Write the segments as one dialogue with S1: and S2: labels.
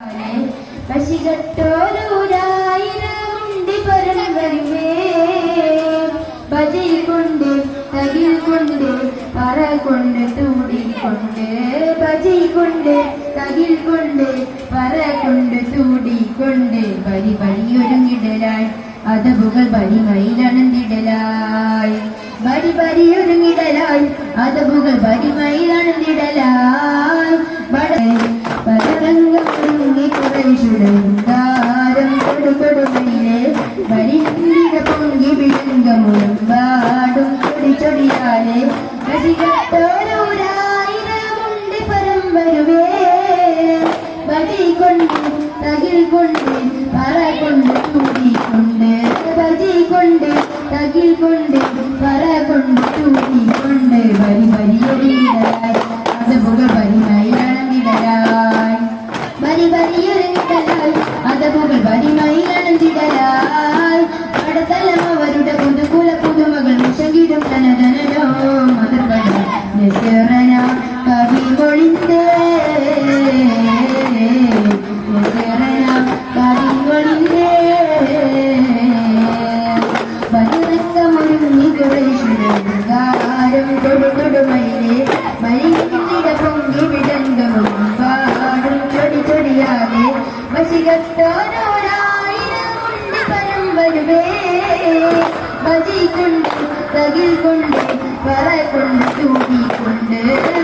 S1: പശികട്ടോരൂരായിരമുണ്ടി പരം വരുമേ ഭജയിക്കൊണ്ട് തകിൽകൊണ്ട് പറ കൊണ്ട് തൂടിക്കൊണ്ട് ഭജയിക്കൊണ്ട് തകിൽകൊണ്ട് പറ കൊണ്ട് തൂടിക്കൊണ്ട് പരി പരിയൊരുങ്ങിടലായി അതവുകൾ പരിമയിലണന്നിടലായി പരി പരിയൊരുങ്ങിടലായി അതവുകൾ പരിമയിലണന്നിടലായി ും കൊടുകൊടുമയിലെ വരിന്തിക പൊങ്കി വിഴുങ്കമുഴമ്പാടും ചൊടിച്ചൊടിയാലെ പശികട്ടോരൂരായിരമുണ്ടി പരം വരുവേ ഭജിക്കൊണ്ട് തകിൽ കൊണ്ട് പറ കൊണ്ട് തൂടിക്കൊണ്ട് ഭജിക്കൊണ്ട് തകിൽ കൊണ്ട് പറ കൊണ്ട് തൂടിക്കൊണ്ട് വരി വരിയൊരുങ്ങിടലായി അതവുകൾ പരിമയിലണന്നിടലായി വരി വരിയൊരുങ്ങിടലായി അതവുകൾ പരിമയിലണന്നിടലായി പടത്തലമവരുടെ പുതുകുല പുതുമകൾ മുഷകിടും തനതനോ മതപട നസറന കവി മൊഴിന്തേ നസറന കവി മൊഴിന്തേ വനരംഗമൊരുങ്ങി കുറേശ്വരം കൊടുകൊടുമയിലെ മരിഞ്ഞിട പൊങ്കി വിടങ്കമും പാടും ചൊടി ചൊടിയാതെ വശികട്ടോരൂരായിരമുണ്ടി പരം വരുവേ ഭജിക്കൊണ്ട് തകിൽ കൊണ്ട് പറ കൊണ്ട് തൂടിക്കൊണ്ട്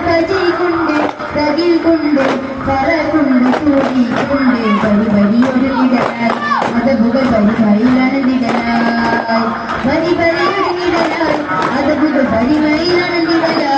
S1: ഭജിക്കൊണ്ട് തകിൽ കൊണ്ട് പറ കൊണ്ട് തൂടിക്കൊണ്ട് പരി പരിയൊരുങ്ങിടലായി അതവുകൾ പരിമയിലണന്നിടലായി പരി പരിയൊരുങ്ങിടലായി അതവുകൾ പരിമയിലണന്നിടലായി